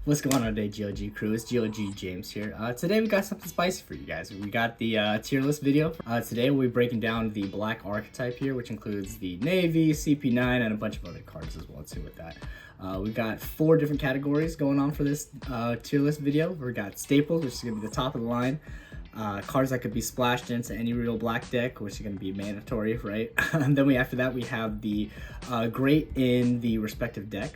What's going on today, GOG crew? It's GOG James here. Today we got something spicy for you guys. We got the tier list video. Today we'll be breaking down the black archetype here, which includes the Navy, CP9, and a bunch of other cards as well too with that. We've got 4 different categories going on for this tier list video. We've got staples, which is going to be the top of the line. Cards that could be splashed into any real black deck, which is going to be mandatory, right? And then after that we have the great in the respective deck.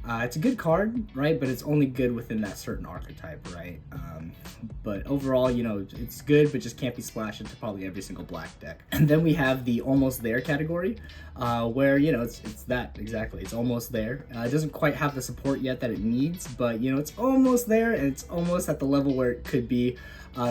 It's a good card, right? But it's only good within that certain archetype, right? But overall, you know, it's good, but just can't be splashed into probably every single black deck. And then we have the almost there category, where, you know, it's that, exactly. It's almost there. It doesn't quite have the support yet that it needs, but, you know, it's almost there, and it's almost at the level where it could be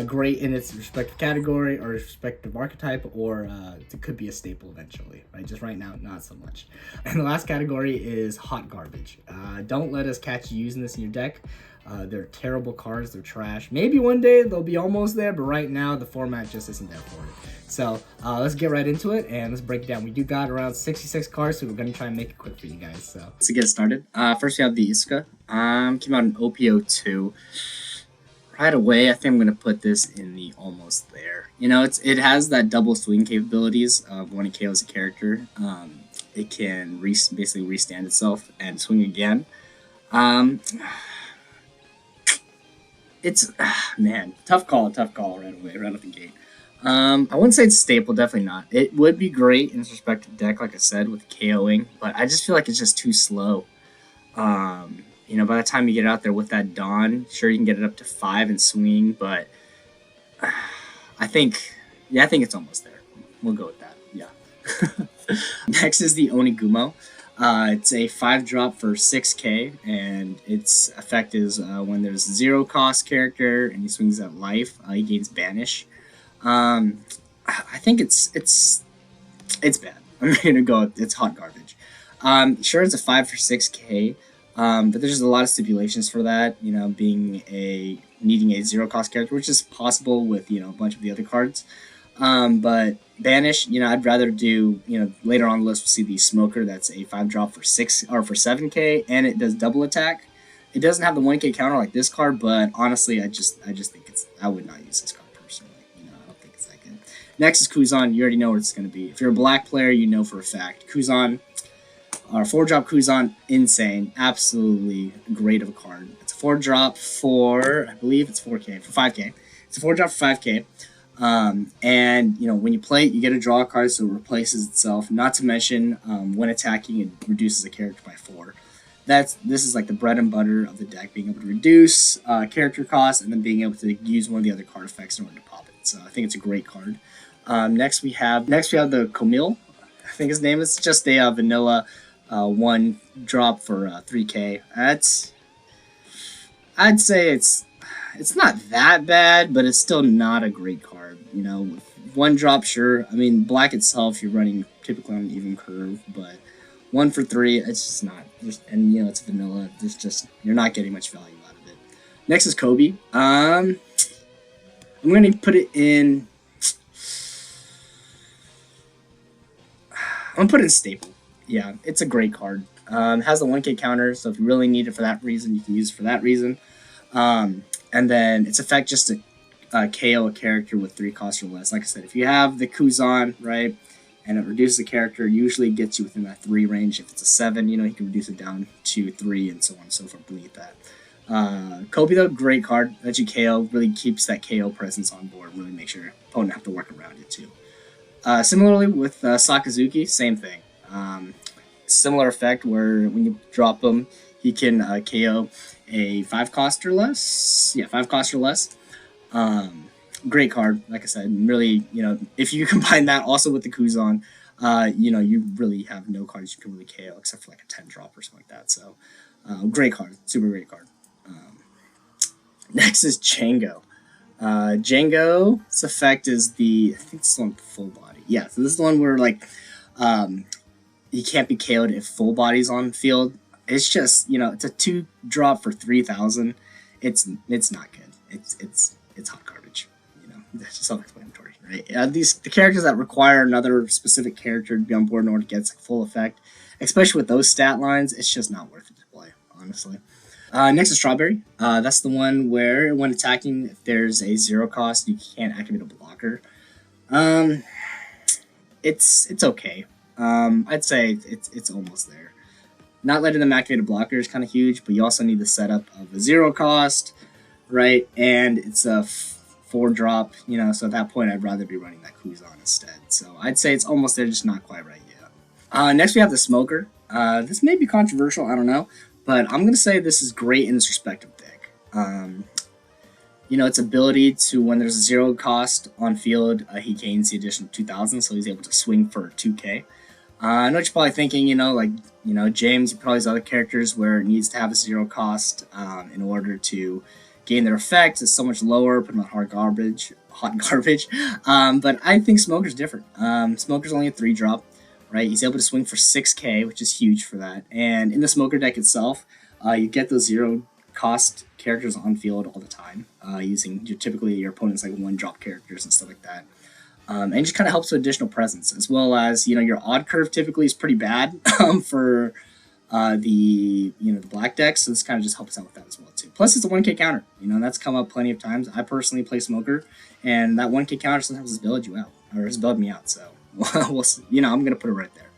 great in its respective category or respective archetype, or it could be a staple eventually, right? Just right now, not so much. And the last category is hot garbage. Don't let us catch you using this in your deck. They're terrible cards, they're trash. Maybe one day they'll be almost there, but right now the format just isn't there for it. So let's get right into it and let's break it down. We do got around 66 cards, so we're gonna try and make it quick for you guys. So let's get started. First we have the Iska. Came out in OP-02. Right away, I think I'm going to put this in the almost there. You know, it has that double swing capabilities of when it KOs a character. It can basically restand itself and swing again. It's, man, tough call right away, right off the gate. I wouldn't say it's staple, definitely not. It would be great in its respective deck, like I said, with KOing, but I just feel like it's just too slow. You know, by the time you get out there with that Dawn, sure, you can get it up to 5 and swing, but I think it's almost there. We'll go with that, yeah. Next is the Onigumo. It's a 5-drop for 6k, and its effect is when there's a 0-cost character and he swings at life, he gains Banish. I think it's bad. I'm gonna go, it's hot garbage. Sure, it's a 5 for 6k. But there's just a lot of stipulations for that, you know, needing a 0-cost character, which is possible with, you know, a bunch of the other cards. But Banish, you know, I'd rather do, you know, later on the list we'll see the Smoker. That's a 5-drop for 7k, and it does double attack. It doesn't have the 1k counter like this card, but honestly, I just think I would not use this card personally. You know, I don't think it's that good. Next is Kuzan. You already know what it's going to be. If you're a black player, you know for a fact. Kuzan. Our 4-drop Kuzan, insane, absolutely great of a card. It's a 4-drop for, I believe it's 4k, for 5k. It's a 4-drop for 5k, and you know when you play it, you get a draw card, so it replaces itself. Not to mention, when attacking, it reduces a character by 4. This is like the bread and butter of the deck, being able to reduce character cost and then being able to use one of the other card effects in order to pop it. So I think it's a great card. Next we have the Comil. I think his name is just a vanilla. 1-drop for 3k. I'd say it's not that bad, but it's still not a great card. You know, with 1-drop, sure. I mean, black itself, you're running typically on an even curve, but 1 for 3, it's just not. And you know, it's vanilla. You're not getting much value out of it. Next is Kobe. I'm gonna put it in. I'm gonna put it in staple. Yeah, it's a great card. Has the 1k counter, so if you really need it for that reason, you can use it for that reason. And then its effect just to KO a character with 3 costs or less. Like I said, if you have the Kuzan, right, and it reduces the character, usually gets you within that 3 range. If it's a 7, you know, you can reduce it down to 3 and so on and so forth beneath that. Kobe, though, great card. That you KO, really keeps that KO presence on board, really makes your opponent have to work around it too. Similarly with Sakazuki, same thing. Similar effect where when you drop him, he can KO a 5-cost or less. Yeah, 5 cost or less. Great card, like I said. Really, you know, if you combine that also with the Kuzan, you know, you really have no cards you can really KO except for like a 10-drop or something like that. So, great card, super great card. Next is Django. Django's effect is I think this one full body. Yeah, so this is the one where like, he can't be KO'd if full body's on the field. It's just, you know, it's a 2-drop for 3,000. It's not good. It's hot garbage. You know, that's just self-explanatory, right? The characters that require another specific character to be on board in order to get its full effect, especially with those stat lines, it's just not worth it to play, honestly. Next is Strawberry. That's the one where when attacking, if there's a 0 cost, you can't activate a blocker. Um, it's okay. I'd say it's almost there. Not letting them activate a blocker is kind of huge, but you also need the setup of a 0 cost, right? And it's a 4 drop, so at that point, I'd rather be running that Kuzan instead. So I'd say it's almost there, just not quite right yet. Next, we have the Smoker. This may be controversial, I don't know, but I'm going to say this is great in its respective deck. Its ability to, when there's a 0 cost on field, he gains the additional 2,000, so he's able to swing for 2k. I know what you're probably thinking, James, you put all these other characters where it needs to have a 0 cost in order to gain their effect. It's so much lower, put them on hot garbage. But I think Smoker's different. Smoker's only a 3 drop, right? He's able to swing for 6k, which is huge for that. And in the Smoker deck itself, you get those 0 cost characters on field all the time, using typically your opponent's like 1 drop characters and stuff like that. And it just kind of helps with additional presence, as well as your odd curve typically is pretty bad for the black decks, so this kind of just helps out with that as well too. Plus, it's a 1k counter. That's come up plenty of times. I personally play Smoker, and that 1k counter sometimes has bailed you out or has bailed me out. So we'll see. I'm gonna put it right there.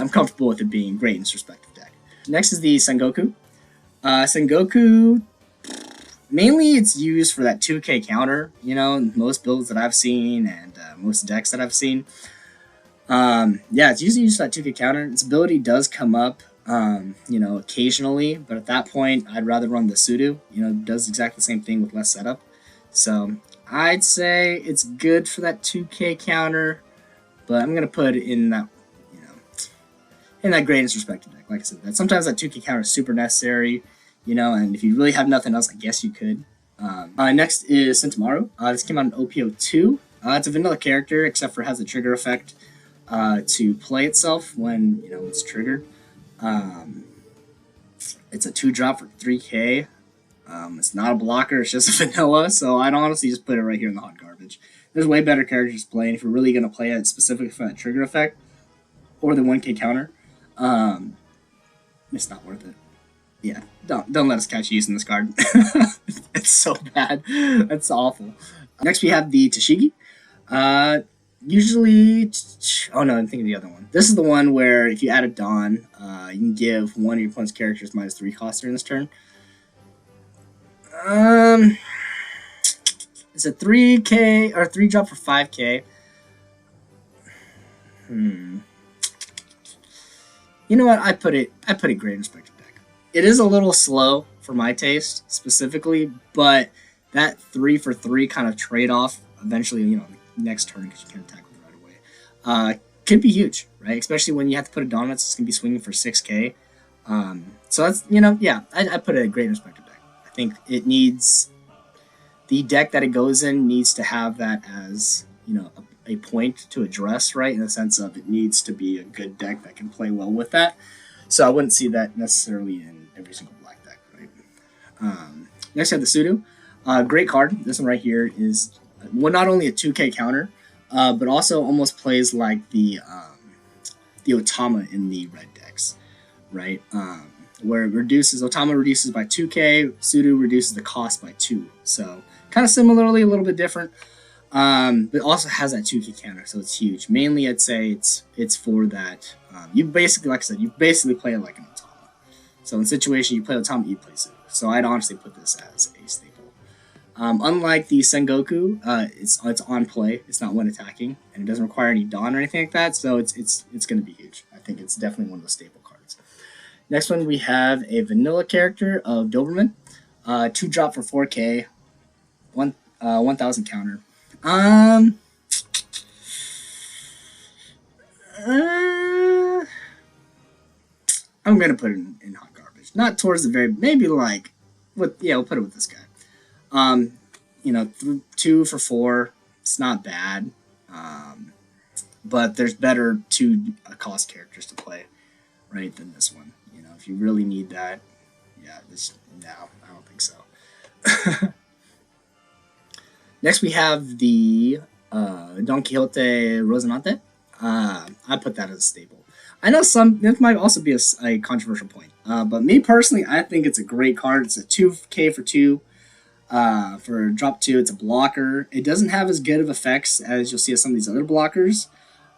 I'm comfortable with it being great in its respective deck. Next is the Sengoku. Sengoku. Mainly, it's used for that 2k counter, most builds that I've seen and most decks that I've seen. It's usually used for that 2k counter. Its ability does come up, occasionally, but at that point, I'd rather run the Sudo. It does exactly the same thing with less setup. So, I'd say it's good for that 2k counter, but I'm going to put it in that, in that greatest respective deck. Like I said, sometimes that 2k counter is super necessary. And if you really have nothing else, I guess you could. Next is Sentamaru. This came out in OP-02. It's a vanilla character, except for it has a trigger effect to play itself when it's triggered. It's a 2 drop for 3k. It's not a blocker; it's just a vanilla. So I'd honestly just put it right here in the hot garbage. There's way better characters to play, and if you're really gonna play it specifically for that trigger effect or the 1k counter, it's not worth it. Yeah, don't let us catch you using this card. It's so bad. That's awful. Next, we have the Tashigi. Usually, oh no, I'm thinking of the other one. This is the one where if you add a Dawn, you can give one of your opponent's characters -3 cost during this turn. It's a 3k or 3 drop for 5k. You know what? I put it great in respective deck. It is a little slow for my taste specifically, but that 3 for 3 kind of trade off eventually, next turn because you can't attack with it right away, could be huge, right? Especially when you have to put a dominance, it's gonna be swinging for 6k. So that's I put it a great in respective deck. I think it needs the deck that it goes in needs to have that as a point to address, right? In the sense of it needs to be a good deck that can play well with that. So I wouldn't see that necessarily in every single black deck, right? Next, I have the Sudo. Great card. This one right here is not only a 2k counter, but also almost plays like the Otama in the red decks, right? Where it Otama reduces by 2k, Sudo reduces the cost by 2. So kind of similarly, a little bit different. But also has that 2k counter, so it's huge. Mainly, I'd say it's for that. You basically, like I said, you basically play it like an Otama. So in situation you play Otama, you play Sudo. So I'd honestly put this as a staple. Unlike the Sengoku, it's on play. It's not when attacking, and it doesn't require any Dawn or anything like that. So it's going to be huge. I think it's definitely one of those staple cards. Next one, we have a vanilla character of Doberman. 2 drop for 4k, 1,000 counter. I'm gonna put it in hot garbage. Not towards the very, maybe like we'll put it with this guy. 2 for 4. It's not bad. But there's better 2 cost characters to play, right, than this one. If you really need that, I don't think so. Next, we have the Don Quixote Rocinante. I put that as a staple. I know this might also be a controversial point, but me personally, I think it's a great card. It's a 2K for 2. For drop 2, it's a blocker. It doesn't have as good of effects as you'll see as some of these other blockers,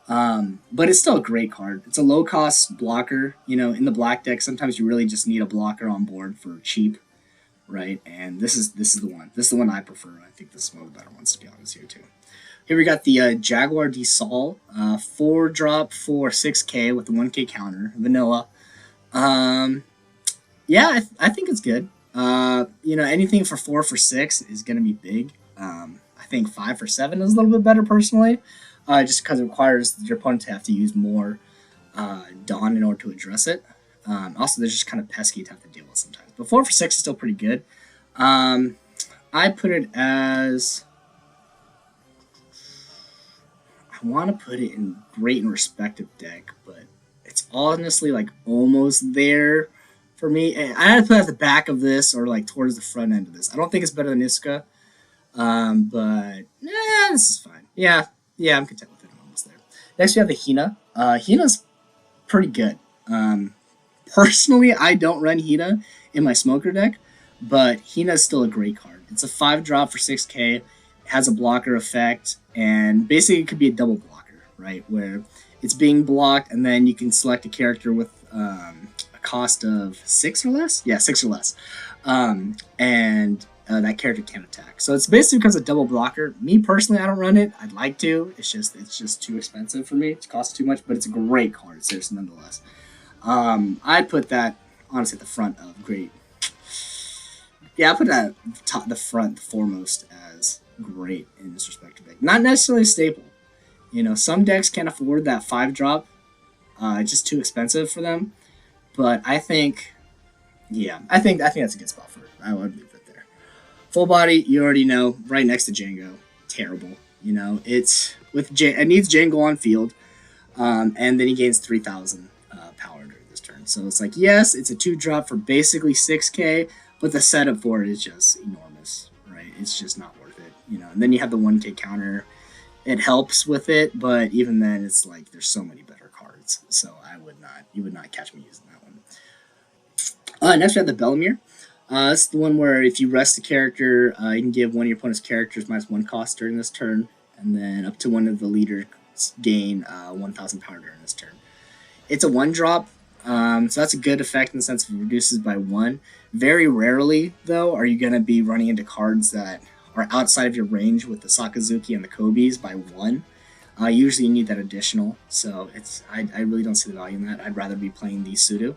but it's still a great card. It's a low cost blocker. You know, in the black deck, sometimes you really just need a blocker on board for cheap, right? And this is the one. This is the one I prefer. I think this is one of the better ones, to be honest, here too. Here we got the Jaguar de Sol, 4 drop for 6K with the 1K counter, vanilla. Um, yeah, I think it's good. You know, anything for 4 for 6 is gonna be big. I think 5 for 7 is a little bit better personally, just because it requires your opponent to have to use more Dawn in order to address it. Also, they're just kind of pesky to have to deal with sometimes. But 4 for 6 is still pretty good. I put it as, I want to put it in great and respective deck, but it's honestly like almost there for me. I had to put it at the back of this or like towards the front end of this. I don't think it's better than Iska, but yeah, this is fine. Yeah, I'm content with it. I'm almost there. Next, we have the Hina. Hina's pretty good. Personally, I don't run Hina in my smoker deck, but Hina is still a great card. It's a 5 drop for 6K. It has a blocker effect, and basically it could be a double blocker, right? Where it's being blocked, and then you can select a character with a cost of 6 or less. Yeah, 6 or less, and that character can attack. So it's basically because of double blocker. Me personally, I don't run it. I'd like to. It's just too expensive for me. It costs too much, but it's a great card. Seriously, nonetheless. I'd put that honestly at the front of great. Yeah, I put that the front, the foremost as great in this respective deck. Not necessarily a staple. You know, some decks can't afford that 5 drop. It's just too expensive for them. But I think, yeah, I think that's a good spot for it. I would leave it there. Full body, you already know, right next to Django. Terrible. You know, it needs Django on field, and then he gains 3,000 power during this turn. So it's like, yes, it's a 2 drop for basically 6K, but the setup for it is just enormous, right? It's just not worth it, you know. And then you have the 1K counter. It helps with it, but even then, it's like there's so many better cards. So you would not catch me using that one. Next we have the Bellemere. It's the one where if you rest a character, you can give one of your opponent's characters -1 cost during this turn, and then up to one of the leaders gain 1,000 power during this turn. It's a 1 drop, so that's a good effect in the sense of it reduces by 1. Very rarely, though, are you going to be running into cards that are outside of your range with the Sakazuki and the Kobes by 1. Usually you need that additional, so I really don't see the value in that. I'd rather be playing the Sudo.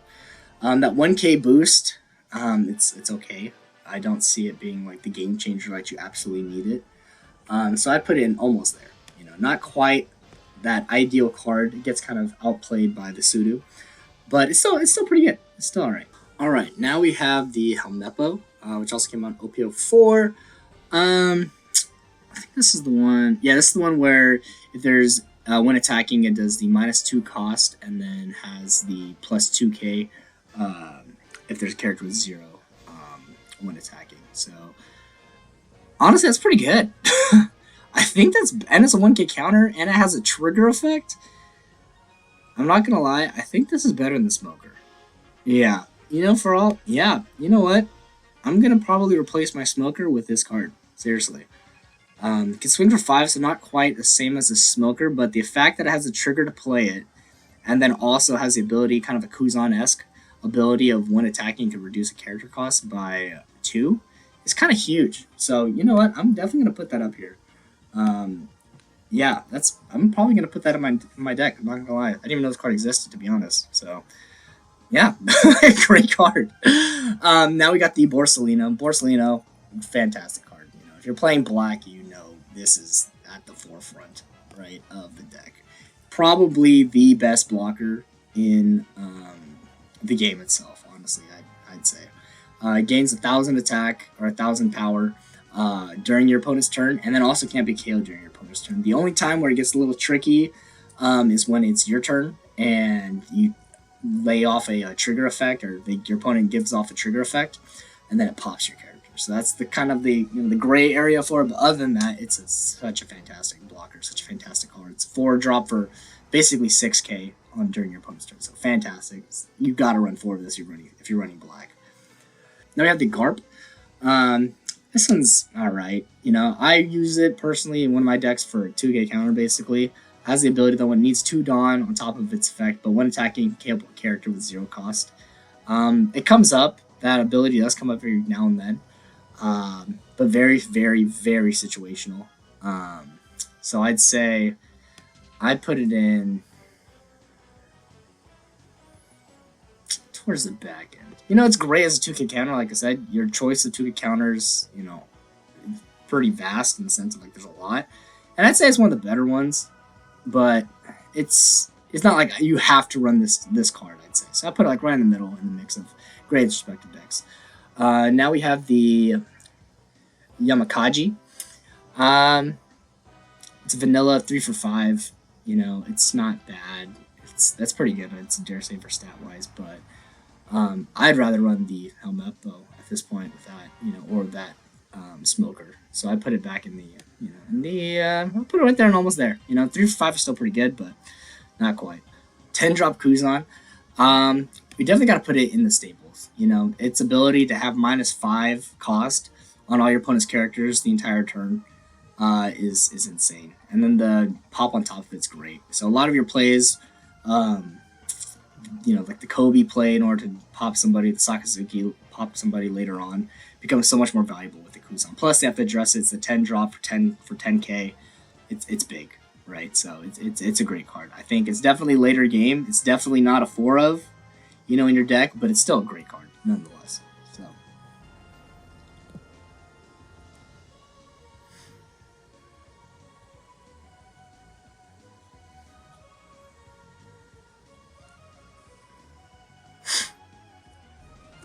That 1K boost, it's okay. I don't see it being like the game changer that you absolutely need it. So I put it in almost there. You know, not quite that ideal card. It gets kind of outplayed by the Sudo, but it's still pretty good. It's still alright. Alright, now we have the Helmeppo, which also came out in OP-04. I think this is the one. Yeah, this is the one where if there's when attacking, it does the -2 cost and then has the +2K if there's a character with 0 when attacking. So honestly, that's pretty good. I think and it's a 1K counter and it has a trigger effect. I'm not gonna lie, I think this is better than the Smoker. Yeah, you know, you know what? I'm gonna probably replace my Smoker with this card. Seriously. It can swing for 5, so not quite the same as the Smoker, but the fact that it has a trigger to play it, and then also has the ability, kind of a Kuzan-esque ability of when attacking can reduce a character cost by 2, is kind of huge. So, you know what? I'm definitely going to put that up here. Yeah, I'm probably going to put that in my deck. I'm not going to lie. I didn't even know this card existed, to be honest. So, yeah, great card. Now we got the Borsalino. Borsalino, fantastic card. You know, if you're playing black, you know this is at the forefront, right, of the deck. Probably the best blocker in the game itself, honestly, I'd say. It gains 1,000 attack or 1,000 power during your opponent's turn, and then also can't be KO'd during your opponent's turn. The only time where it gets a little tricky is when it's your turn and you lay off a trigger effect, or your opponent gives off a trigger effect, and then it pops your character. So that's the kind of the gray area for it. But other than that, it's such a fantastic blocker, such a fantastic card. It's 4 drop for basically 6K. on during your opponent's turn. So fantastic. You got to run 4 of this if you're running black. Now we have the Garp. This one's alright. I use it personally in one of my decks for a 2K counter, basically. It has the ability that when it needs 2 Dawn on top of its effect, but when attacking a character with 0 cost. It comes up. That ability does come up every now and then. But very, very, very situational. So I'd say I'd put it in towards the back end. It's great as a 2K counter. Like I said, your choice of 2K counters, pretty vast in the sense of like there's a lot. And I'd say it's one of the better ones, but it's not like you have to run this card, I'd say. So I put it like right in the middle in the mix of great respective decks. Now we have the Yamakaji. It's vanilla 3 for 5. It's not bad. That's pretty good. It's dare say for stat wise, but I'd rather run the Helmeppo at this point with that, or that smoker. So I put it back in the I'll put it right there and almost there. 3 for 5 is still pretty good, but not quite. 10-drop Kuzan. We definitely got to put it in the staples. Its ability to have -5 cost on all your opponent's characters the entire turn is insane. And then the pop on top of it's great. So a lot of your plays, like the Kobe play in order to pop somebody, the Sakazuki pop somebody later on, becomes so much more valuable with the Kuzan. Plus they have to address it. It's a 10 drop for 10k. It's big, right? So it's a great card. I think it's definitely later game. It's definitely not a 4 of, in your deck, but it's still a great card nonetheless. So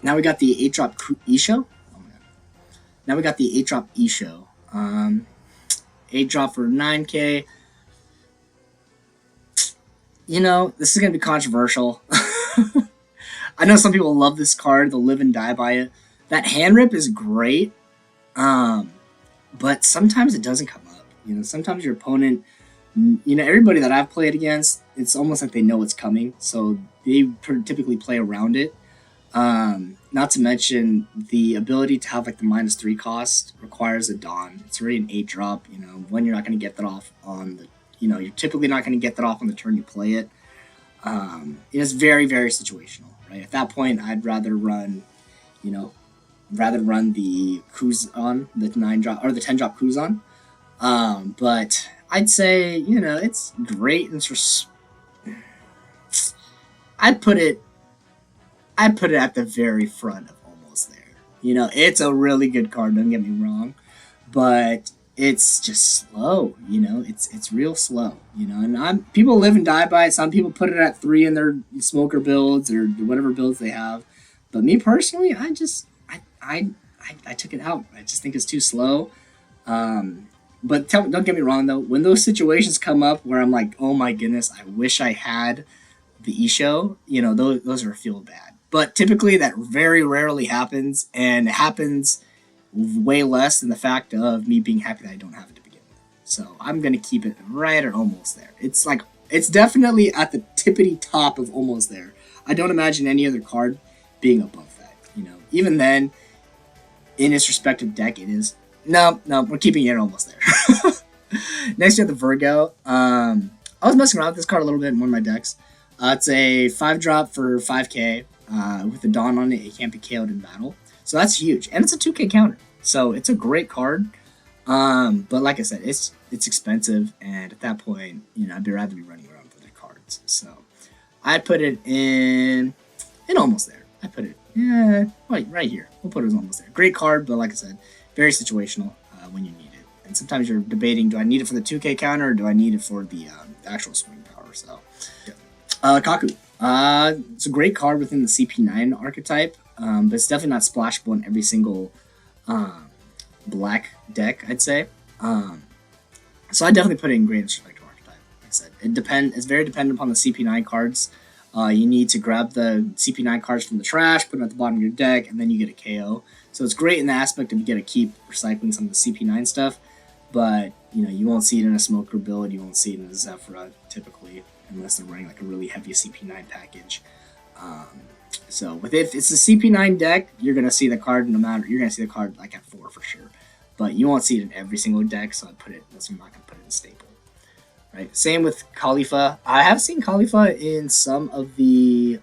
now we got the 8-drop Isho. Now we got the 8-drop Isho. 8-drop for 9k. This is going to be controversial. I know some people love this card. They'll live and die by it. That hand rip is great. But sometimes it doesn't come up. Sometimes your opponent, everybody that I've played against, it's almost like they know it's coming. So they typically play around it. Not to mention the ability to have like the -3 cost requires a Dawn. It's already an 8-drop. When you're not going to get that off on the, you're typically not going to get that off on the turn you play it. It's very, very situational, right? At that point, I'd rather run, the Kuzan, the 9-drop or the 10-drop Kuzan. But I'd say, it's great. I'd put it at the very front of almost there. It's a really good card, don't get me wrong, but it's just slow, it's real slow, and people live and die by it. Some people put it at 3 in their smoker builds or whatever builds they have, but me personally, I took it out. I just think it's too slow. But don't get me wrong though, when those situations come up where I'm like, oh my goodness, I wish I had the Isho, those are feel bad. But typically that very rarely happens, and it happens way less than the fact of me being happy that I don't have it to begin with. So I'm going to keep it right or almost there. It's definitely at the tippity top of almost there. I don't imagine any other card being above that. Even then, in its respective deck, it is. No, we're keeping it almost there. Next, you have the Virgo. I was messing around with this card a little bit in one of my decks. It's a 5-drop for 5k. With the Dawn on it, it can't be KO'd in battle. So that's huge. And it's a 2k counter. So it's a great card. But like I said, it's expensive. And at that point, I'd rather be running around with other cards. So I'd put it in almost there. I put it, right here. We'll put it almost there. Great card, but like I said, very situational when you need it. And sometimes you're debating, do I need it for the 2k counter or do I need it for the actual swing power? So, yeah. Kaku. It's a great card within the CP9 archetype, but it's definitely not splashable in every single black deck, I'd say. So I definitely put it in great respect to archetype. Like I said, it's very dependent upon the CP9 cards. You need to grab the CP9 cards from the trash, put them at the bottom of your deck, and then you get a KO. So it's great in the aspect of you get to keep recycling some of the CP9 stuff, but you won't see it in a smoker build, you won't see it in a Zephyra typically. unless they're running like a really heavy CP9 package. So with if it's a CP9 deck, you're gonna see the card no matter. You're gonna see the card like at 4 for sure, but you won't see it in every single deck. So I put it. That's why I'm not gonna put it in staple. Right. Same with Khalifa. I have seen Khalifa in some of the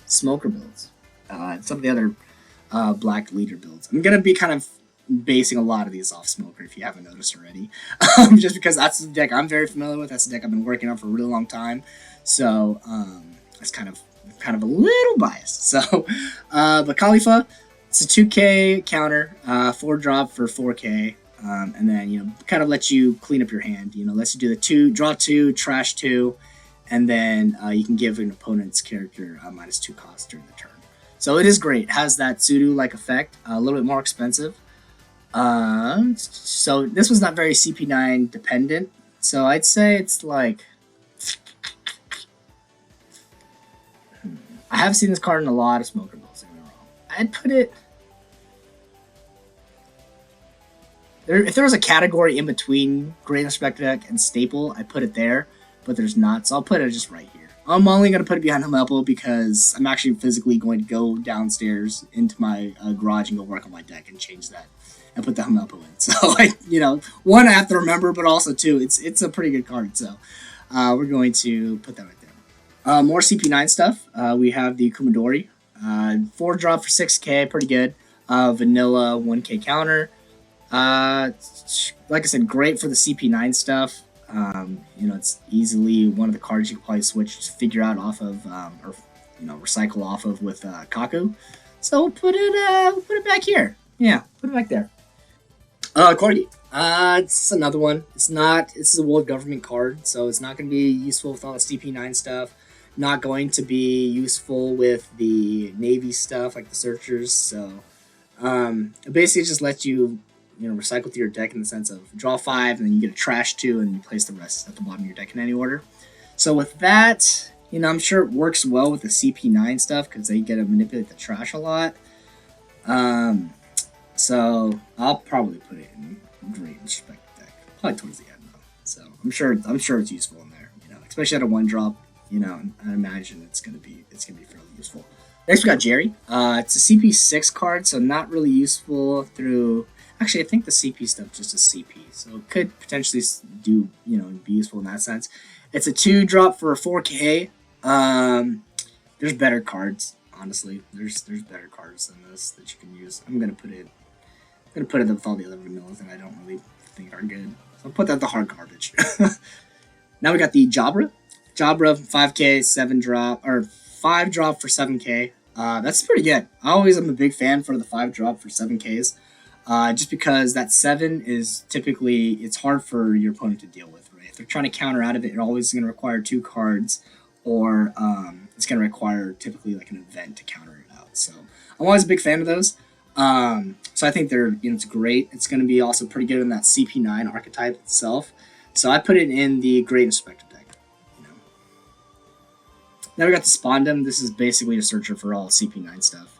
smoker builds, some of the other black leader builds. I'm gonna be kind of basing a lot of these off smoker if you haven't noticed already, just because that's the deck I'm very familiar with. That's the deck I've been working on for a really long time. So it's kind of a little biased. So, but Khalifa, it's a 2K counter, 4 drop for 4K. And then, kind of lets you clean up your hand. Lets you do the draw 2, trash 2, and then you can give an opponent's character -2 cost during the turn. So it is great. It has that Sudo-like effect, a little bit more expensive. So this was not very CP9 dependent. So I'd say it's like... I have seen this card in a lot of smoker builds. I'd put it... If there was a category in between Great Respect Deck and Staple, I'd put it there, but there's not, so I'll put it just right here. I'm only going to put it behind Helmelpo because I'm actually physically going to go downstairs into my garage and go work on my deck and change that and put the Helmelpo in. So, one, I have to remember, but also, two, it's a pretty good card, so we're going to put that right there. More CP9 stuff. We have the Kumadori. 4 drop for 6K, pretty good. Vanilla 1K counter. Like I said, great for the CP9 stuff. It's easily one of the cards you can probably figure out off of, or recycle off of with Kaku. So we'll put it back here. Yeah, put it back there. Corgi. It's another one. This is a world government card, so it's not going to be useful with all the CP9 stuff. Not going to be useful with the Navy stuff like the Searchers. So it basically just lets you recycle through your deck in the sense of draw 5 and then you get a trash 2 and you place the rest at the bottom of your deck in any order. So with that, I'm sure it works well with the CP9 stuff because they get to manipulate the trash a lot. So I'll probably put it in Great Respect deck, probably towards the end though. So I'm sure it's useful in there, especially at a 1 drop. I imagine it's gonna be fairly useful. Next we got Jerry. It's a CP6 card, so not really useful through. Actually, I think the CP stuff just a CP, so it could potentially be useful in that sense. It's a 2 drop for a 4K. There's better cards, honestly. There's better cards than this that you can use. I'm gonna put it with all the other vanillas that I don't really think are good. So I'll put that the hard garbage. Now we got the Jabra. Jabra 5K 7 drop or 5 drop for 7K. That's pretty good. I always am a big fan for the 5 drop for 7Ks. Just because that 7 is typically, it's hard for your opponent to deal with, right? If they're trying to counter out of it, it's always going to require 2 cards, or it's going to require typically like an event to counter it out. So I'm always a big fan of those. So I think it's great. It's going to be also pretty good in that CP9 archetype itself. So I put it in the Great Inspector deck. Now we got the Spondum. This is basically a searcher for all CP9 stuff.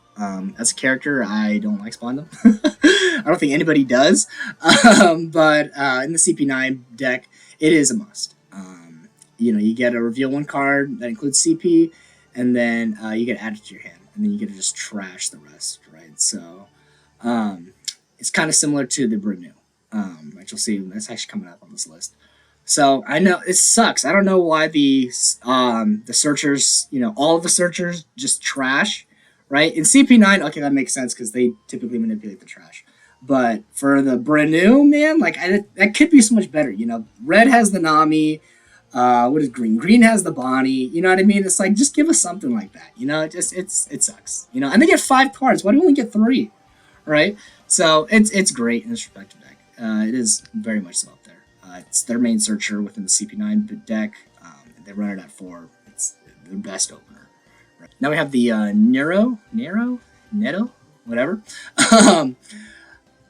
As a character, I don't like Spondum. I don't think anybody does. But in the CP9 deck, it is a must. You get a reveal 1 card that includes CP, and then you get added to your hand, and then you get to just trash the rest, right? So it's kind of similar to the Brinu, which you'll see that's actually coming up on this list. So I know it sucks. I don't know why the searchers, all of the searchers just trash, right? In CP9, okay, that makes sense because they typically manipulate the trash. But for the Brenu, man, that could be so much better. Red has the Nami. What is green? Green has the Bonnie. You know what I mean? It's like, just give us something like that. It sucks. And they get 5 cards. Why do we only get 3? Right? So it's great in this respective deck. It is very much so up there. It's their main searcher within the CP9 deck. They run it at 4. It's their best opener. Right. Now we have the Neto, whatever.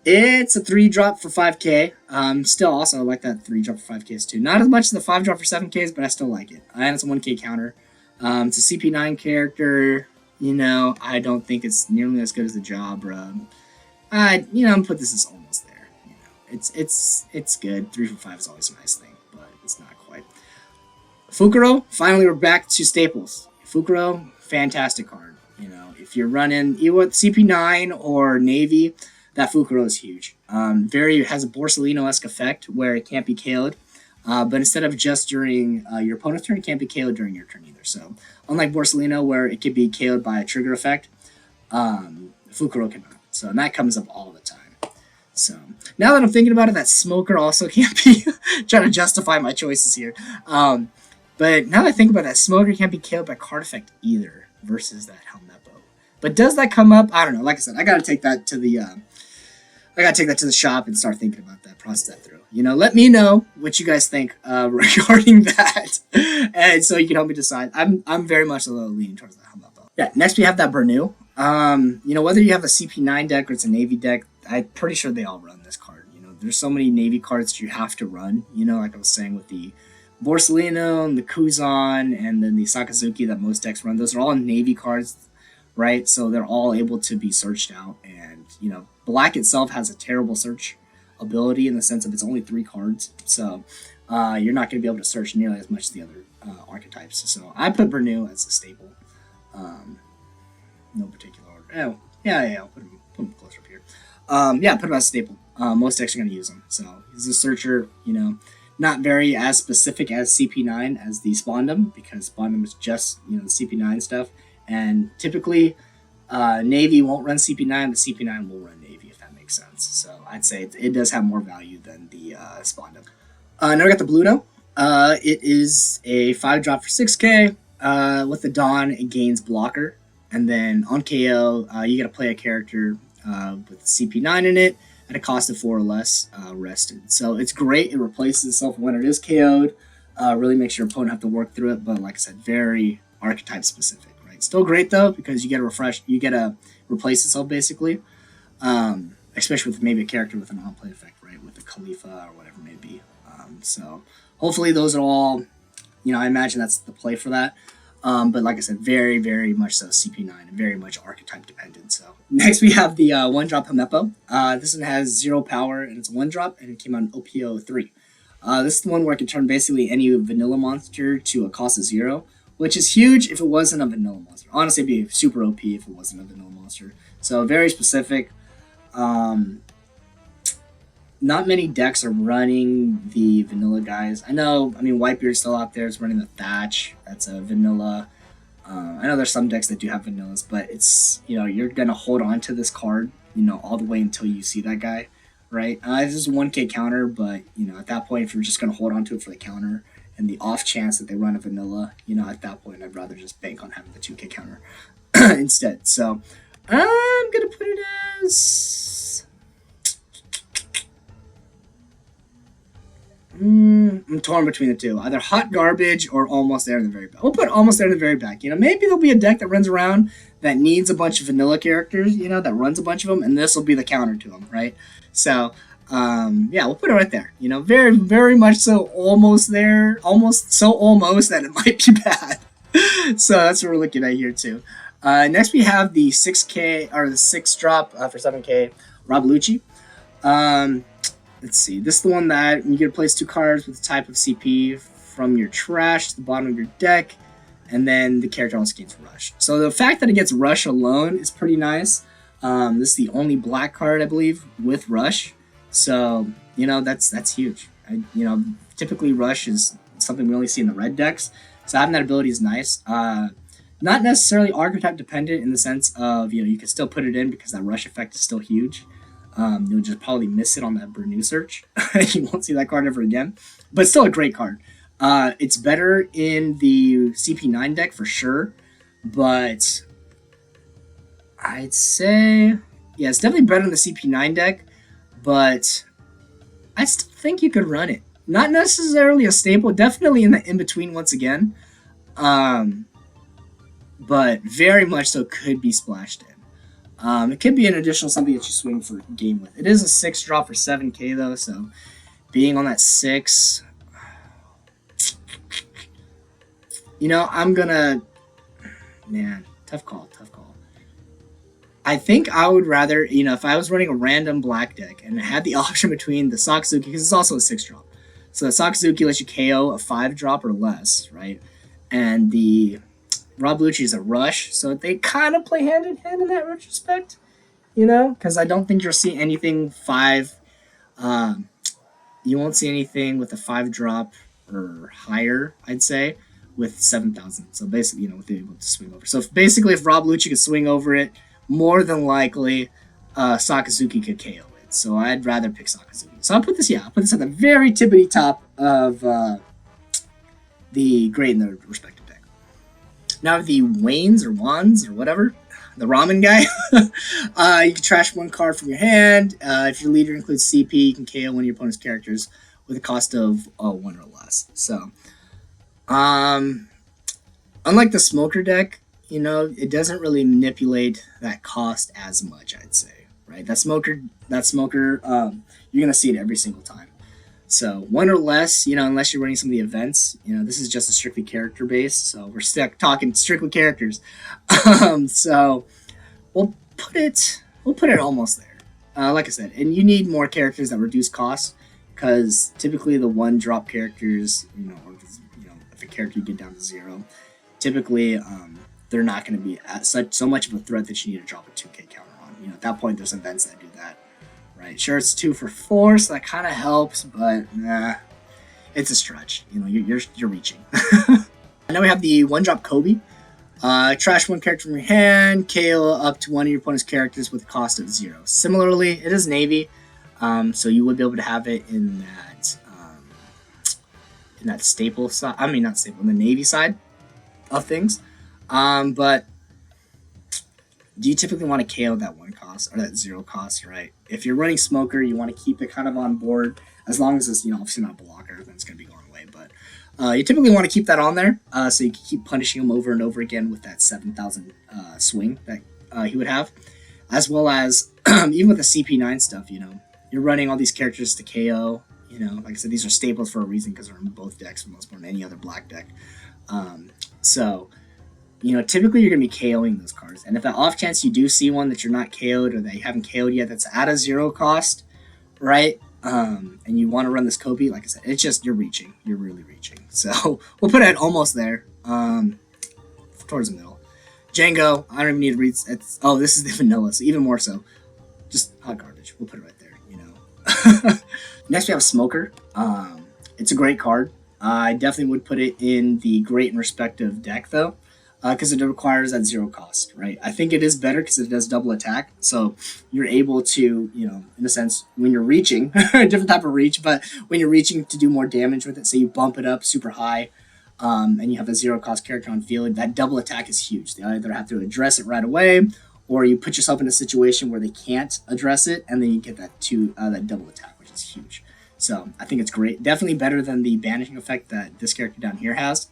It's a 3 drop for 5K. Still also I like that 3 drop for 5Ks too. Not as much as the 5 drop for 7Ks, but I still like it. And it's a 1K counter. It's a CP9 character. I don't think it's nearly as good as the Jabra. I'm gonna put this as almost there. It's good. 3 for 5 is always a nice thing, but it's not quite. Fukuro, finally we're back to staples. Fukuro, fantastic card. You know, if you're running either CP9 or Navy, that Fukuro is huge. Very has a Borsalino-esque effect where it can't be KO'd. But instead of just during your opponent's turn, it can't be KO'd during your turn either. So, unlike Borsalino, where it could be KO'd by a trigger effect, Fukuro cannot. So, and that comes up all the time. So, now that I'm thinking about it, that Smoker also can't be trying to justify my choices here. But now that I think about it, that Smoker can't be KO'd by card effect either versus that Helmeppo. But does that come up? I don't know. Like I said, I gotta take that to the shop and start thinking about that, process that through. You know, let me know what you guys think regarding that, and so you can help me decide. I'm very much a little leaning towards that Helmeppo. Yeah. Next we have that Bernu. You know, whether you have a CP9 deck or it's a Navy deck, I'm pretty sure they all run this card. You know, there's so many Navy cards that you have to run. You know, like I was saying with the Borsalino and the Kuzan and then the Sakazuki that most decks run. Those are all Navy cards, right? So they're all able to be searched out. And, you know, Black itself has a terrible search ability in the sense of it's only 3 cards. So you're not going to be able to search nearly as much as the other archetypes. So I put Bernu as a staple. No particular order. Oh, yeah. I'll put him closer up here. Put him as a staple. Most decks are going to use him. So he's a searcher, you know. Not very as specific as CP9 as the Spondum, because Spondum is just, you know, the CP9 stuff. And typically, Navy won't run CP9, but CP9 will run Navy, if that makes sense. So I'd say it does have more value than the Spondum. Now we got the Bluto. It is a 5-drop for 6k. With the Dawn, it gains blocker. And then on KO, you got to play a character with CP9 in it at a cost of 4 or less, rested. So it's great. It replaces itself when it is KO'd. Really makes your opponent have to work through it. But like I said, very archetype specific, right? Still great though, because you get to replace itself basically. Especially with maybe a character with an on-play effect, right? With the Khalifa or whatever it may be. So hopefully those are all, you know, I imagine that's the play for that. But like I said, very, very much so CP9 and very much archetype dependent. So next we have the 1-drop Helmeppo. This one has 0 power and it's a 1-drop and it came out in OP-03. This is the one where it can turn basically any vanilla monster to a cost of 0, which is huge if it wasn't a vanilla monster. Honestly, it'd be super OP if it wasn't a vanilla monster. So very specific. Not many decks are running the vanilla guys. I mean, Whitebeard's still out there. It's running the Thatch. That's a vanilla. I know there's some decks that do have vanillas, but it's, you know, you're going to hold on to this card, you know, all the way until you see that guy, right? This is a 1k counter, but, you know, at that point, if you're just going to hold on to it for the counter and the off chance that they run a vanilla, you know, at that point, I'd rather just bank on having the 2k counter instead. So I'm going to put it as... I'm torn between the two. Either hot garbage or almost there in the very back. We'll put almost there in the very back. You know, maybe there'll be a deck that runs around that needs a bunch of vanilla characters, you know, that runs a bunch of them, and this will be the counter to them, right? So, we'll put it right there. You know, very, very much so almost there. Almost that it might be bad. So that's what we're looking at here, too. Next, we have the 6K, or the 6-drop for 7K, Rob Lucci. Let's see. This is the one that you get to place 2 cards with the type of CP from your trash to the bottom of your deck, and then the character also gains Rush. So the fact that it gets Rush alone is pretty nice. This is the only black card, I believe, with Rush. So, you know, that's huge. Typically Rush is something we only see in the red decks. So having that ability is nice. Not necessarily archetype dependent in the sense of, you know, you can still put it in because that Rush effect is still huge. You'll just probably miss it on that Bernu search. You won't see that card ever again. But still a great card. It's better in the CP9 deck for sure. But I'd say... yeah, it's definitely better in the CP9 deck. But I still think you could run it. Not necessarily a staple. Definitely in the in-between once again. But very much so could be splashed in. It could be an additional something that you swing for game with. It is a 6-drop for 7k though, so being on that 6, you know, I'm gonna, man, tough call. I think I would rather, you know, if I was running a random black deck and I had the option between the Sakazuki, because it's also a 6-drop, So the Sakazuki lets you KO a 5-drop or less, right? And the Rob Lucci is a rush, so they kind of play hand in hand in that retrospect, because I don't think you'll see anything 5. Um, you won't see anything with a 5-drop or higher, I'd say, with 7,000. So basically, with the able to swing over. So if Rob Lucci could swing over it, more than likely, Sakazuki could KO it. So I'd rather pick Sakazuki. So I'll put this at the very tippity top of the grade in the respective deck. Now the Waynes or Wands or whatever, the ramen guy, you can trash 1 card from your hand. If your leader includes CP, you can KO one of your opponent's characters with a cost of 1 or less. So, unlike the Smoker deck, it doesn't really manipulate that cost as much, I'd say, right? That Smoker, you're gonna see it every single time. So 1 or less, unless you're running some of the events, this is just a strictly character base. So we're stuck talking strictly characters. So we'll put it almost there. Like I said, and you need more characters that reduce costs, because typically the 1-drop characters, or if a character you get down to 0, typically they're not going to be so much of a threat that you need to drop a 2K counter on. At that point, there's events that do that. Right, sure, it's 2 for 4, so that kind of helps, but it's a stretch. You're reaching. Now we have the 1-drop Kobe. Trash 1 character from your hand, KO up to 1 of your opponent's characters with a cost of 0. Similarly, it is Navy, so you would be able to have it in that staple side. I mean, not staple, in the Navy side of things. But do you typically want to KO that 1 cost or that 0 cost, right? If you're running Smoker, you want to keep it kind of on board, as long as it's obviously not a blocker, then it's going to be going away. But you typically want to keep that on there, so you can keep punishing him over and over again with that 7,000 swing that he would have, as well as even with the CP9 stuff. You're running all these characters to KO. Like I said, these are staples for a reason, because they're in both decks for the most part, in any other black deck. So typically you're going to be KOing those cards. And if that off chance you do see one that you're not KO'd, or that you haven't KO'd yet, that's at a 0 cost, right? And you want to run this Kobe, like I said, it's just, you're reaching. You're really reaching. So we'll put it almost there, towards the middle. Django, I don't even need to read. This is the vanilla, so even more so. Just hot garbage. We'll put it right there, Next we have Smoker. It's a great card. I definitely would put it in the great and respective deck, though, because it requires that 0 cost, right? I think it is better because it does double attack, so you're able to, in a sense, when you're reaching, a different type of reach, but when you're reaching to do more damage with it, so you bump it up super high, and you have a 0 cost character on field, that double attack is huge. They either have to address it right away, or you put yourself in a situation where they can't address it, and then you get that double attack, which is huge. So I think it's great. Definitely better than the banishing effect that this character down here has.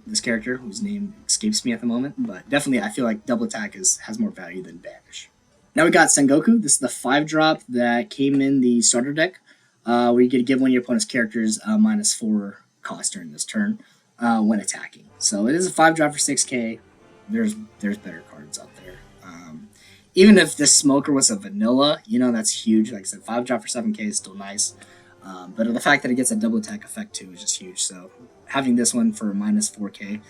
This character, whose name escapes me at the moment, but definitely I feel like double attack has more value than banish. Now we got Sengoku. This is the 5-drop that came in the starter deck, where you get to give one of your opponent's characters -4 cost during this turn when attacking. So it is a 5-drop for 6K. There's better cards out there. Even if this Smoker was a vanilla, that's huge. Like I said, 5-drop for 7K is still nice. But the fact that it gets a double attack effect too is just huge. So having this one for -4K,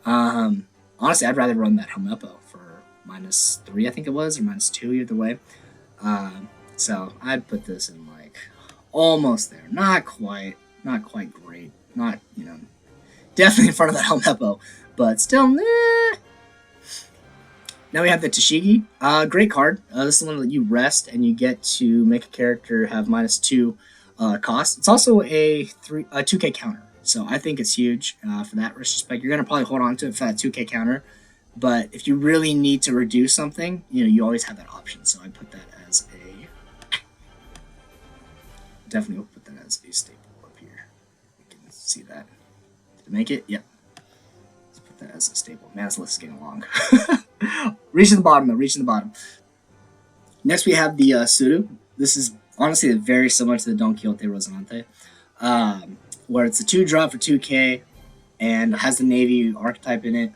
honestly, I'd rather run that Helmeppo for -3, I think it was, or -2, either way. So I'd put this in like almost there, not quite great, not definitely in front of that Helmeppo, but still. Now we have the Tashigi. Great card. This is the one that you rest and you get to make a character have -2 cost. It's also a 2K counter, so I think it's huge for that respect. You're gonna probably hold on to it for that 2K counter, but if you really need to reduce something, you always have that option. So I put that as definitely will put that as a staple up here. You can see that. Did it make it? Yep. Let's put that as a staple. Man, this list is getting long. Reaching the bottom. Next we have the Suru. This is honestly very similar to the Don Quixote Rosinante, where it's a 2-drop for 2K and has the Navy archetype in it.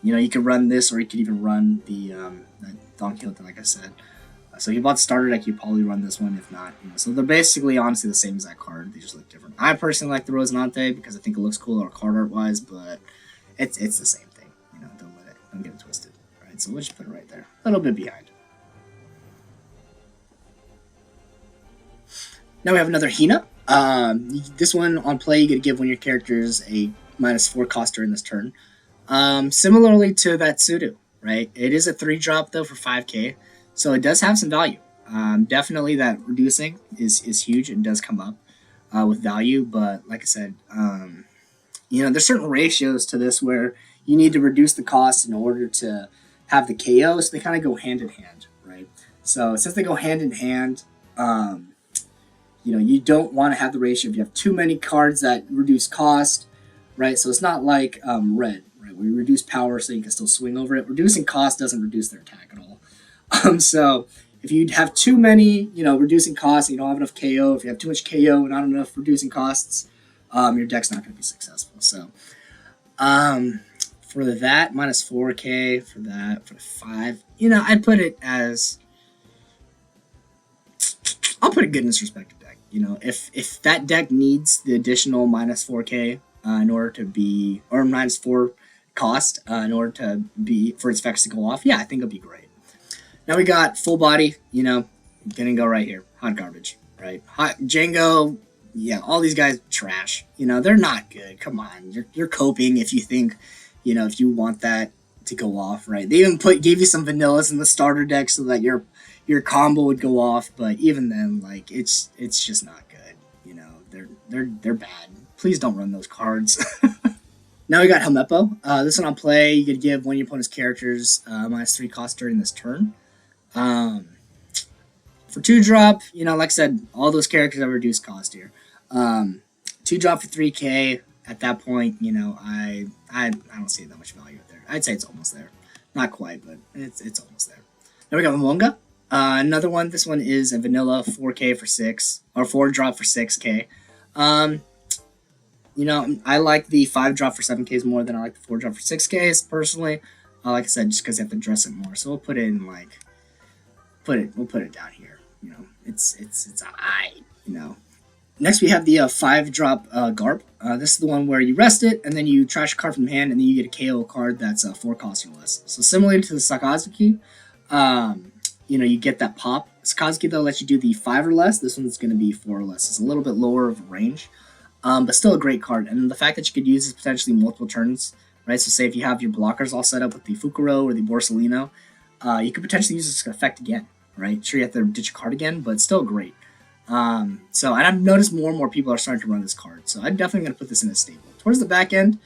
You could run this, or you could even run the Don Quixote, like I said. So if you bought the starter deck, you probably run this one. If not, so they're basically honestly the same exact card. They just look different. I personally like the Rosinante because I think it looks cooler card art wise, but it's the same thing. Don't get it twisted. All right, so we'll just put it right there, a little bit behind. Now we have another Hina. This one on play, you get to give one of your characters a -4 cost during this turn. Similarly to that Sudo, right? It is a 3-drop though for 5k, so it does have some value. Definitely that reducing is huge and does come up with value, but like I said, there's certain ratios to this where you need to reduce the cost in order to have the KO, so they kind of go hand in hand, right? So since they go hand in hand, you don't want to have the ratio if you have too many cards that reduce cost, right? So it's not like red, right? We reduce power so you can still swing over it. Reducing cost doesn't reduce their attack at all. So if you have too many, reducing costs, and you don't have enough KO, if you have too much KO and not enough reducing costs, your deck's not going to be successful. So for that, -4k, for that, for the 5, I'd put it as, I'll put it good in this respective deck. If that deck needs the additional -4k in order to be, or -4 cost in order to be, for its effects to go off, yeah, I think it'll be great. Now we got full body, gonna go right here. Hot garbage, right? Hot Django, yeah, all these guys trash. They're not good. Come on, you're coping if you think, if you want that to go off, right? They even gave you some vanillas in the starter deck so that your combo would go off, but even then, like it's just not good. They're bad. Please don't run those cards. Now we got Helmeppo. This one on play, you could give one of your opponent's characters -3 cost during this turn. For 2-drop, like I said, all those characters have reduced cost here. 2-drop for 3k. At that point, I don't see that much value there. I'd say it's almost there, not quite, but it's almost there. Now we got Momonga. Another one. This one is a vanilla 4k for 6, or 4-drop for 6k. I like the 5-drop for 7ks more than I like the 4-drop for 6ks personally. Like I said, just because you have to dress it more. So we'll put it in we'll put it down here. It's alright. Next we have the 5-drop Garb. This is the one where you rest it and then you trash a card from hand and then you get a KO card that's 4 cost or less. So similar to the Sakazuki, you get that pop. Sakazuki though lets you do the 5 or less. This one's going to be 4 or less. It's a little bit lower of a range, but still a great card. And the fact that you could use this potentially multiple turns, right? So say if you have your blockers all set up with the Fukuro or the Borsalino, you could potentially use this effect again, right? Sure, you have to ditch a card again, but it's still great. And I've noticed more and more people are starting to run this card, so I'm definitely going to put this in a stable. Towards the back end,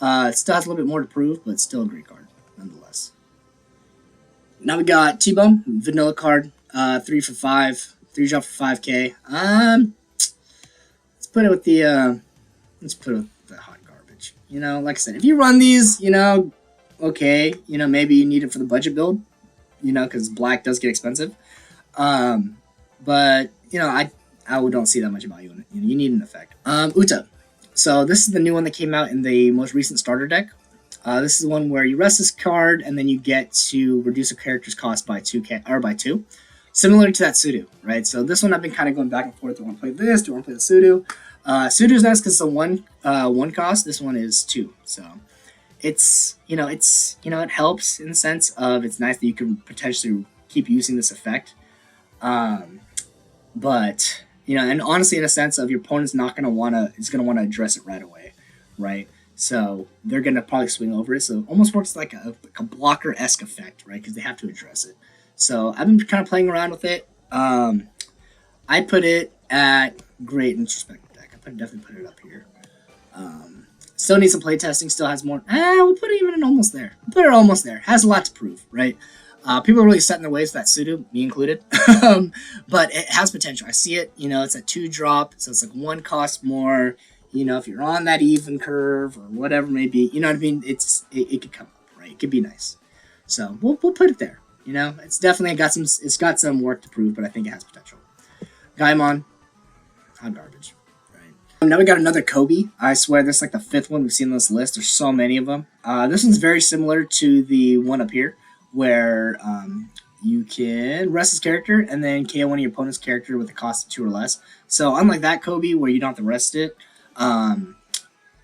it still has a little bit more to prove, but it's still a great card, nonetheless. Now we got T-Bone, vanilla card, 3 for 5, 3-drop for 5k. Let's put it with the hot garbage. Like I said, if you run these, okay, maybe you need it for the budget build, because black does get expensive. But I don't see that much value in it. You need an effect. Uta. So this is the new one that came out in the most recent starter deck. This is the one where you rest this card and then you get to reduce a character's cost by 2. Similar to that Sudo, right? So this one I've been kind of going back and forth. Do I want to play this? Do I want to play the Sudo? Sudo's nice because it's a one cost. This one is 2. So it's it helps in the sense of it's nice that you can potentially keep using this effect. But and honestly, in a sense of your opponent's not gonna wanna address it right away, right? So they're gonna probably swing over it. So it almost works like a blocker-esque effect, right? Because they have to address it. So I've been kind of playing around with it. I put it at great in respect deck. Definitely put it up here. Still needs some playtesting. Still has more. We'll put it even in almost there. We'll put it almost there. Has a lot to prove, right? People are really set in their ways with that Sudo, me included. But it has potential. I see it. It's a 2-drop, so it's like 1 cost more. If you're on that even curve or whatever it may be, you know what I mean? It could come up, right? It could be nice. So we'll put it there. It's definitely got some work to prove, but I think it has potential. Gaimon, hot garbage. Now we got another Kobe. I swear this is like the 5th one we've seen on this list. There's so many of them. This one's very similar to the one up here, where you can rest his character and then KO one of your opponent's character with a cost of 2 or less. So unlike that Kobe where you don't have to rest it,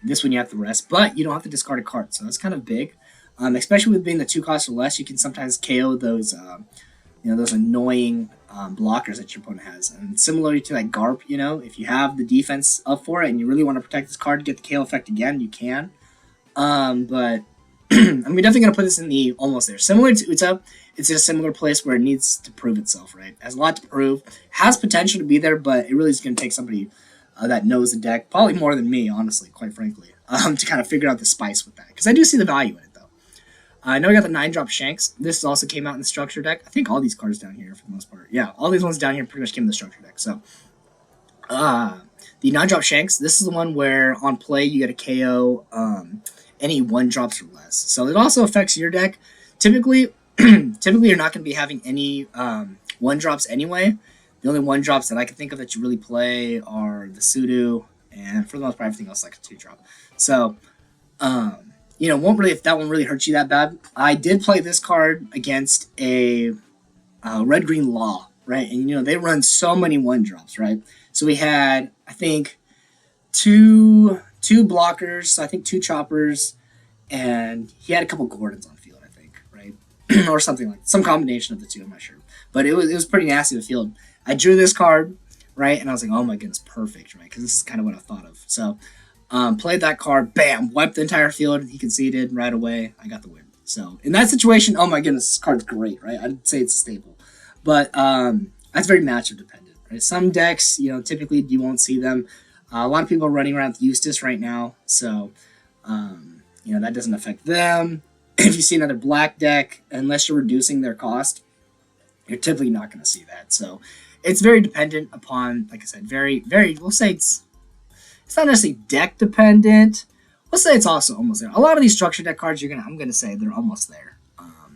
this one you have to rest, but you don't have to discard a card. So that's kind of big. Especially with being the 2 costs or less, you can sometimes KO those those annoying blockers that your opponent has. And similarly to like Garp, if you have the defense up for it and you really want to protect this card to get the KO effect again, you can. But I'm definitely gonna put this in the almost there. Similar to Uta, it's in a similar place where it needs to prove itself, right? It has a lot to prove, has potential to be there, but it really is gonna take somebody that knows the deck, probably more than me, honestly, quite frankly, to kind of figure out the spice with that. Because I do see the value in it, though. I know we got the 9-drop Shanks. This also came out in the structure deck. I think all these cards down here, for the most part. Yeah, all these ones down here pretty much came in the structure deck. So, the 9-drop Shanks, this is the one where on play you get a KO any 1-drops or less. So it also affects your deck. Typically, you're not going to be having any 1-drops anyway. The only 1-drops that I can think of that you really play are the Sudo, and for the most part, everything else like a 2-drop. So, won't really, if that one really hurts you that bad. I did play this card against a red-green Law, right? And, they run so many 1-drops, right? So we had, I think, two blockers, so I think 2 choppers, and he had a couple Gordons on field, I think, right? Or something like some combination of the two, I'm not sure. But it was pretty nasty to field. I drew this card, right? And I was like, oh my goodness, perfect, right? Because this is kind of what I thought of. So, played that card, bam, wiped the entire field. He conceded right away. I got the win. So, in that situation, oh my goodness, this card's great, right? I'd say it's a staple. But that's very matchup dependent, right? Some decks, typically you won't see them. A lot of people are running around with Eustace right now. So, that doesn't affect them. If you see another black deck, unless you're reducing their cost, you're typically not going to see that. So, it's very dependent upon, like I said, we'll say it's not necessarily deck dependent. We'll say it's also almost there. A lot of these structure deck cards, I'm going to say they're almost there.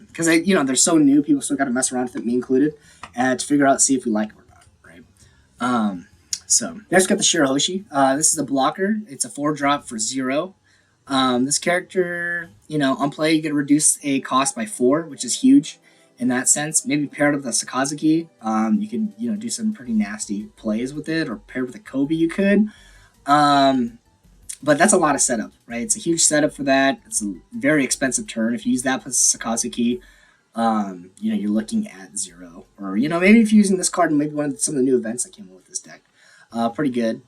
Because, they're so new, people still got to mess around with it, me included, and to figure out, see if we like it or not, right? So, next we got the Shirahoshi. This is a blocker. It's a 4-drop for 0. This character, on play, you get to reduce a cost by 4, which is huge. In that sense, maybe paired with a Sakazuki, you could do some pretty nasty plays with it, or paired with a Kobe, you could. But that's a lot of setup, right? It's a huge setup for that. It's a very expensive turn. If you use that plus Sakazuki, you're looking at 0. Or maybe if you're using this card, maybe some of the new events that came in with this deck, pretty good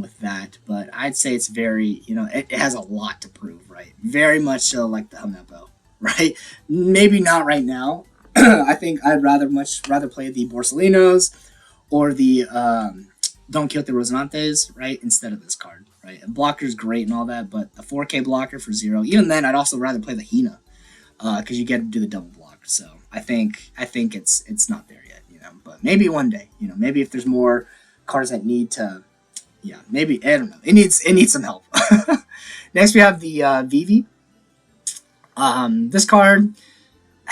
with that. But I'd say it's very, it has a lot to prove, right? Very much so like the Helmeppo, right? Maybe not right now. I think I'd much rather play the Borsalinos or the Don Quixote Rosinantes, right, instead of this card, right? A blocker's great and all that, but a 4K blocker for 0. Even then, I'd also rather play the Hina because you get to do the double block. So I think it's not there yet, But maybe one day, maybe if there's more cards that need to, maybe I don't know. It needs some help. Next, we have the Vivi. This card.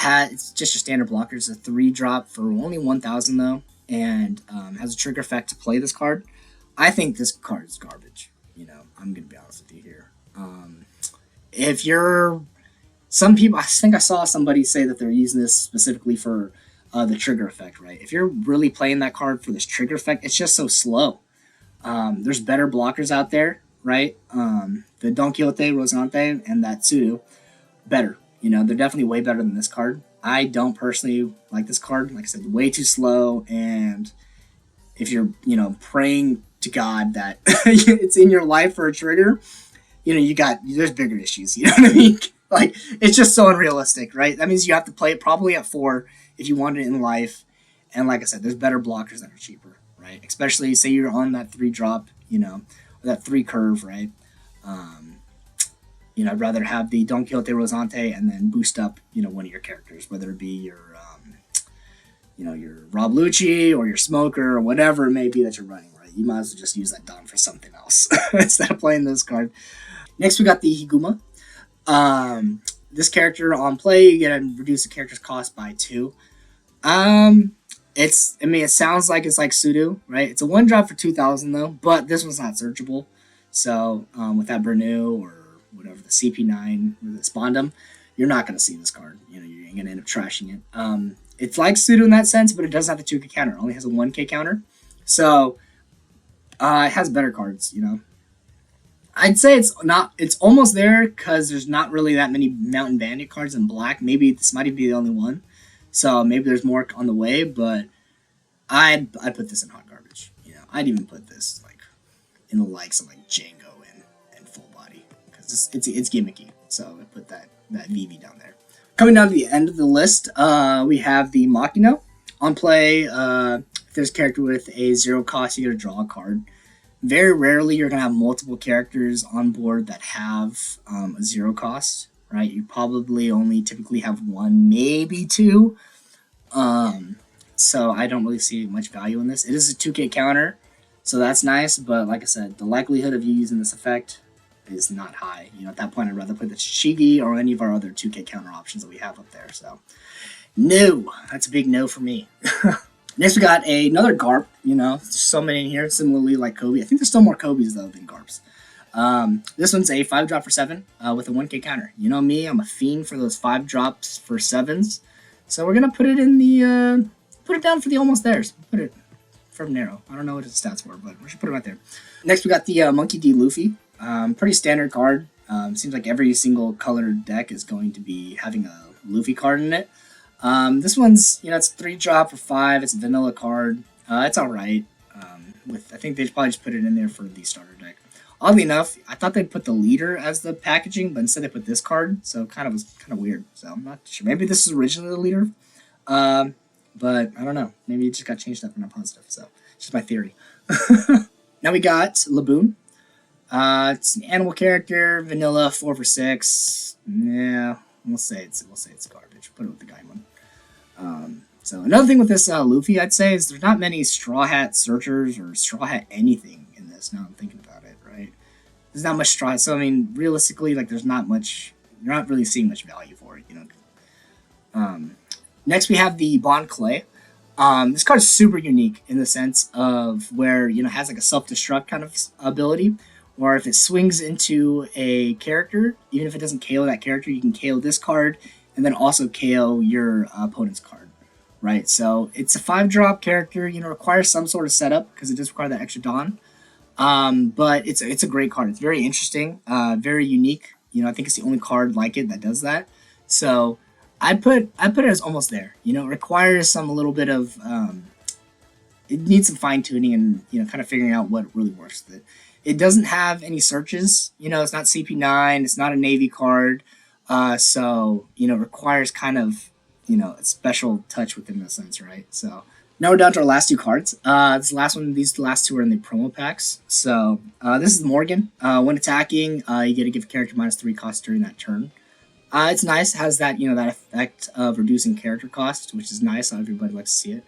It's just your standard blocker. It's a 3-drop for only 1,000 though, and has a trigger effect to play this card. I think this card is garbage. I'm gonna be honest with you here. If you're some people, I think I saw somebody say that they're using this specifically for the trigger effect, right? If you're really playing that card for this trigger effect, it's just so slow. There's better blockers out there, right? The Don Quixote, Rosinante, and that Sudo, better. They're definitely way better than this card. I don't personally like this card. Like I said, way too slow. And if you're, praying to God that it's in your life for a trigger, there's bigger issues. You know what I mean? Like, it's just so unrealistic, right? That means you have to play it probably at 4 if you want it in life. And like I said, there's better blockers that are cheaper, right? Especially, say you're on that 3-drop, or that 3 curve, right? I'd rather have the Don Quixote Rosante and then boost up, one of your characters, whether it be your Rob Lucci or your Smoker or whatever it may be that you're running, right? You might as well just use that Don for something else instead of playing this card. Next, we got the Higuma. This character on play, you get to reduce the character's cost by 2. It sounds like it's like Sudo, right? It's a 1-drop for 2,000 though, but this one's not searchable. So, with that Bernu or whatever, the CP9 or the Spondum, you're not going to see this card. You're going to end up trashing it. It's like pseudo in that sense, but it doesn't have the 2K counter. It only has a 1K counter. So it has better cards, you know. I'd say it's not. It's almost there because there's not really that many Mountain Bandit cards in black. Maybe this might even be the only one. So maybe there's more on the way. But I'd put this in hot garbage. You know, I'd even put this like in the likes of like Django and Full Body because it's gimmicky. So I put that VV down there. Coming down to the end of the list, we have the Makino. On play, if there's a character with a 0 cost, you get to draw a card. Very rarely you're going to have multiple characters on board that have a 0 cost, right? You probably only typically have 1, maybe 2. So I don't really see much value in this. It is a 2K counter, so that's nice, but like I said, the likelihood of you using this effect is not high. You know, at that point, I'd rather play the Shigi or any of our other 2K counter options that we have up there, so no, that's a big no for me. Next, we got another Garp. You know, so many in here, similarly like Kobe. I think there's still more Kobe's, though, than Garps. This one's a 5-drop for 7 with a 1K counter. You know me, I'm a fiend for those 5 drops for 7s. So we're going to put it in the, put it down for the almost theirs. Put it from Nero. I don't know what his stats were, but we should put it right there. Next, we got the Monkey D. Luffy. Pretty standard card. Seems like every single colored deck is going to be having a Luffy card in it. This one's, you know, it's 3-drop for 5. It's a vanilla card. It's alright. I think they probably just put it in there for the starter deck. Oddly enough, I thought they'd put the leader as the packaging, but instead they put this card, so it was kind of weird. So I'm not sure. Maybe this is originally the leader, but I don't know. Maybe it just got changed up and not positive. So it's just my theory. Now we got Laboon. It's an animal character, vanilla, 4 for 6. Yeah, we'll say it's garbage. Put it with the guy one. So another thing with this Luffy, I'd say, is there's not many Straw Hat Searchers or Straw Hat anything in this. Now I'm thinking about it, right? There's not much Straw Hat. So, I mean, realistically, like, there's not much... You're not really seeing much value for it, you know? Next, we have the Bond Clay. This card is super unique in the sense of where, you know, it has, like, a self-destruct kind of ability. Or if it swings into a character, even if it doesn't KO that character, you can KO this card and then also KO your opponent's card. Right, so it's a 5-drop character, you know, requires some sort of setup because it does require that extra Dawn. But it's a great card. It's very interesting, very unique. You know, I think it's the only card like it that does that. So I put it as almost there. You know, it requires a little bit of it needs some fine tuning and, you know, kind of figuring out what really works with it. It doesn't have any searches. You know, it's not CP9. It's not a Navy card. So, you know, it requires kind of, you know, a special touch within the sense, right? So now we're down to our last 2 cards. These last 2 are in the promo packs. So this is Morgan. When attacking, you get to give a character -3 cost during that turn. It's nice. It has that, you know, that effect of reducing character cost, which is nice. Everybody likes to see it.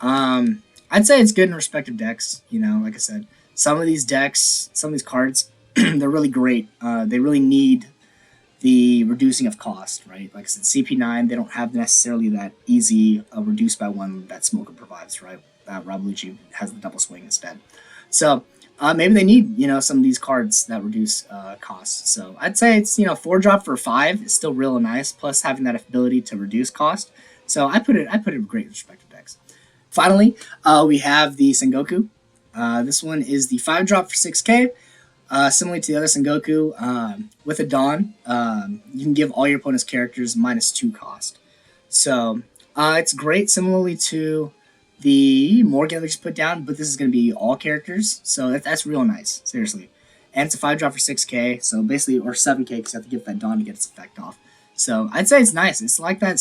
I'd say it's good in respective decks. You know, like I said, some of these decks, some of these cards, they're really great. They really need the reducing of cost, right? Like I said, CP9, they don't have necessarily that easy reduced by 1 that Smoker provides, right? Rabalucci has the double swing instead. So maybe they need, you know, some of these cards that reduce cost. So I'd say it's, you know, 4-drop for 5 is still real nice, plus having that ability to reduce cost. So I put it in great respective decks. Finally, we have the Sengoku. This one is the 5-drop for 6K. Similarly to the other Sengoku, with a Dawn, you can give all your opponent's characters -2 cost. So it's great, similarly to the Morgan we just put down, but this is going to be all characters, so that's real nice, seriously. And it's a 5-drop for 6K, so basically, or 7K, because you have to give that Dawn to get its effect off. So I'd say it's nice. It's like that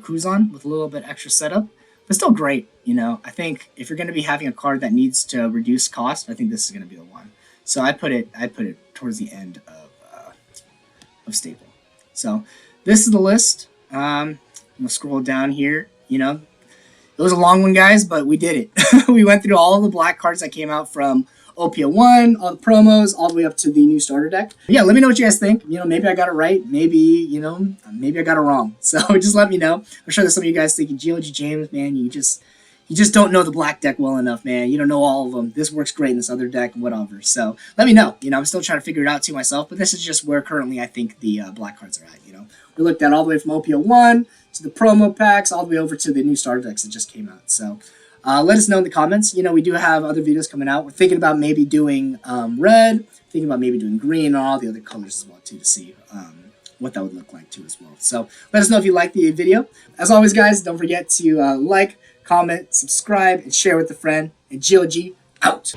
Cruzon with a little bit extra setup, but still great. You know, I think if you're going to be having a card that needs to reduce cost, I think this is going to be the one. So I put it towards the end of staple. So this is the list. I'm gonna scroll down here. You know, it was a long one, guys, but we did it. We went through all the black cards that came out from OP-01, all the promos, all the way up to the new starter deck. Yeah, let me know what you guys think. You know, maybe I got it right. Maybe, you know, maybe I got it wrong. So just let me know. I'm sure there's some of you guys thinking, GLG James, man, you just don't know the black deck well enough, man. You don't know all of them. This works great in this other deck, whatever. So let me know. You know, I'm still trying to figure it out too myself, but this is just where currently I think the black cards are at, you know. We looked at all the way from OP-01 to the promo packs, all the way over to the new starter decks that just came out. So let us know in the comments. You know, we do have other videos coming out. We're thinking about maybe doing red, thinking about maybe doing green, and all the other colors as well too, to see what that would look like too as well. So let us know if you liked the video. As always, guys, don't forget to like, comment, subscribe, and share with a friend. And GOG out.